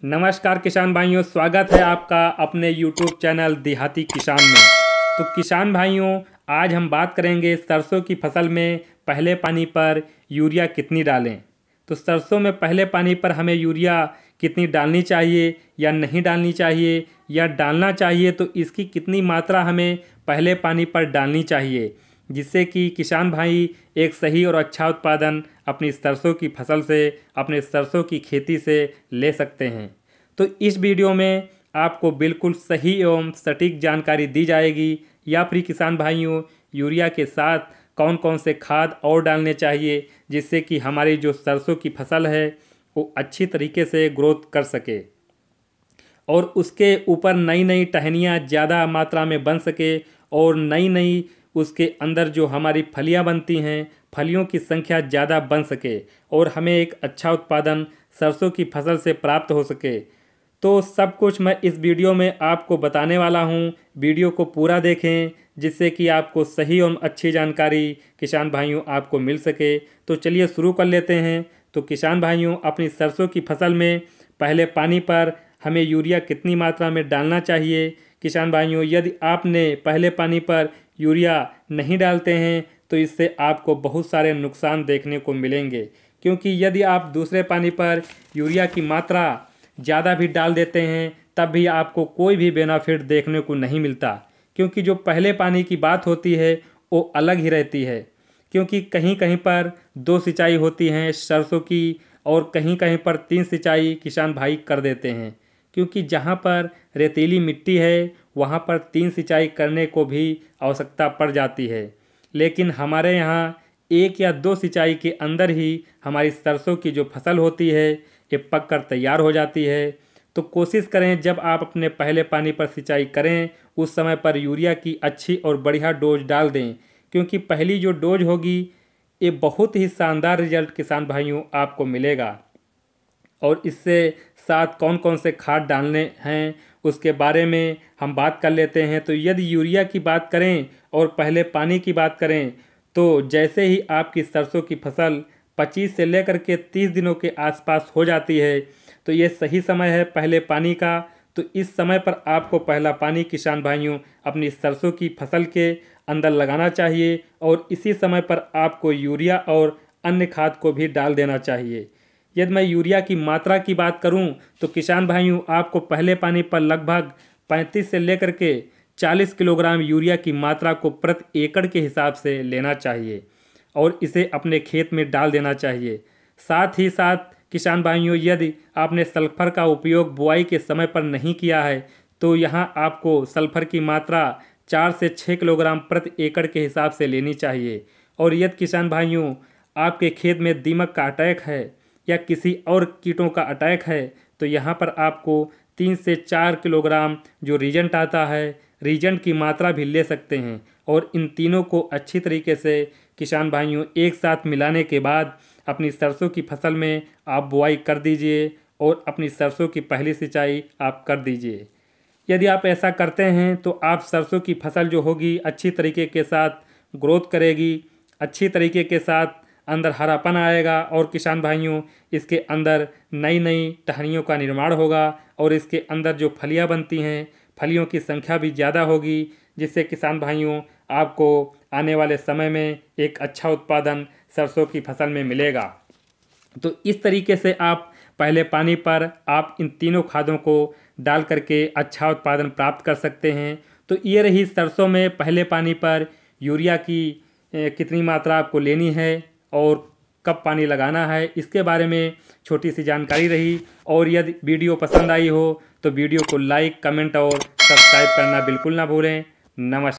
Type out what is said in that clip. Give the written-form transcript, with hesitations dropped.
नमस्कार किसान भाइयों, स्वागत है आपका अपने YouTube चैनल देहाती किसान में। तो किसान भाइयों, आज हम बात करेंगे सरसों की फसल में पहले पानी पर यूरिया कितनी डालें। तो सरसों में पहले पानी पर हमें यूरिया कितनी डालनी चाहिए या नहीं डालनी चाहिए, या डालना चाहिए तो इसकी कितनी मात्रा हमें पहले पानी पर डालनी चाहिए, जिससे कि किसान भाई एक सही और अच्छा उत्पादन अपनी सरसों की फसल से, अपने सरसों की खेती से ले सकते हैं। तो इस वीडियो में आपको बिल्कुल सही एवं सटीक जानकारी दी जाएगी। या फिर किसान भाइयों, यूरिया के साथ कौन कौन से खाद और डालने चाहिए, जिससे कि हमारी जो सरसों की फसल है वो अच्छी तरीके से ग्रोथ कर सके और उसके ऊपर नई नई टहनियाँ ज़्यादा मात्रा में बन सके, और नई नई उसके अंदर जो हमारी फलियां बनती हैं, फलियों की संख्या ज़्यादा बन सके और हमें एक अच्छा उत्पादन सरसों की फसल से प्राप्त हो सके। तो सब कुछ मैं इस वीडियो में आपको बताने वाला हूं। वीडियो को पूरा देखें, जिससे कि आपको सही और अच्छी जानकारी किसान भाइयों आपको मिल सके। तो चलिए शुरू कर लेते हैं। तो किसान भाइयों, अपनी सरसों की फसल में पहले पानी पर हमें यूरिया कितनी मात्रा में डालना चाहिए। किसान भाइयों, यदि आपने पहले पानी पर यूरिया नहीं डालते हैं तो इससे आपको बहुत सारे नुकसान देखने को मिलेंगे, क्योंकि यदि आप दूसरे पानी पर यूरिया की मात्रा ज़्यादा भी डाल देते हैं तब भी आपको कोई भी बेनिफिट देखने को नहीं मिलता, क्योंकि जो पहले पानी की बात होती है वो अलग ही रहती है। क्योंकि कहीं कहीं पर 2 सिंचाई होती हैं सरसों की, और कहीं कहीं पर 3 सिंचाई किसान भाई कर देते हैं, क्योंकि जहाँ पर रेतीली मिट्टी है वहाँ पर 3 सिंचाई करने को भी आवश्यकता पड़ जाती है। लेकिन हमारे यहाँ 1 या 2 सिंचाई के अंदर ही हमारी सरसों की जो फसल होती है ये पक कर तैयार हो जाती है। तो कोशिश करें जब आप अपने पहले पानी पर सिंचाई करें उस समय पर यूरिया की अच्छी और बढ़िया डोज डाल दें, क्योंकि पहली जो डोज होगी ये बहुत ही शानदार रिजल्ट किसान भाइयों आपको मिलेगा। और इससे साथ कौन कौन से खाद डालने हैं उसके बारे में हम बात कर लेते हैं। तो यदि यूरिया की बात करें और पहले पानी की बात करें, तो जैसे ही आपकी सरसों की फसल 25 से लेकर के 30 दिनों के आसपास हो जाती है तो ये सही समय है पहले पानी का। तो इस समय पर आपको पहला पानी किसान भाइयों अपनी सरसों की फसल के अंदर लगाना चाहिए, और इसी समय पर आपको यूरिया और अन्य खाद को भी डाल देना चाहिए। यदि मैं यूरिया की मात्रा की बात करूं तो किसान भाइयों, आपको पहले पानी पर लगभग 35 से लेकर के 40 किलोग्राम यूरिया की मात्रा को प्रति एकड़ के हिसाब से लेना चाहिए और इसे अपने खेत में डाल देना चाहिए। साथ ही साथ किसान भाइयों, यदि आपने सल्फर का उपयोग बुआई के समय पर नहीं किया है तो यहाँ आपको सल्फर की मात्रा 4 से 6 किलोग्राम प्रति एकड़ के हिसाब से लेनी चाहिए। और यदि किसान भाइयों आपके खेत में दीमक का अटैक है या किसी और कीटों का अटैक है तो यहाँ पर आपको 3 से 4 किलोग्राम जो रीजेंट आता है, रीजेंट की मात्रा भी ले सकते हैं। और इन तीनों को अच्छी तरीके से किसान भाइयों एक साथ मिलाने के बाद अपनी सरसों की फसल में आप बुआई कर दीजिए और अपनी सरसों की पहली सिंचाई आप कर दीजिए। यदि आप ऐसा करते हैं तो आप सरसों की फसल जो होगी अच्छी तरीके के साथ ग्रोथ करेगी, अच्छी तरीके के साथ अंदर हरापन आएगा, और किसान भाइयों इसके अंदर नई नई टहनियों का निर्माण होगा और इसके अंदर जो फलियां बनती हैं फलियों की संख्या भी ज़्यादा होगी, जिससे किसान भाइयों आपको आने वाले समय में एक अच्छा उत्पादन सरसों की फसल में मिलेगा। तो इस तरीके से आप पहले पानी पर आप इन तीनों खादों को डाल करके अच्छा उत्पादन प्राप्त कर सकते हैं। तो ये रही सरसों में पहले पानी पर यूरिया की कितनी मात्रा आपको लेनी है और कब पानी लगाना है, इसके बारे में छोटी सी जानकारी रही। और यदि वीडियो पसंद आई हो तो वीडियो को लाइक, कमेंट और सब्सक्राइब करना बिल्कुल ना भूलें। नमस्कार।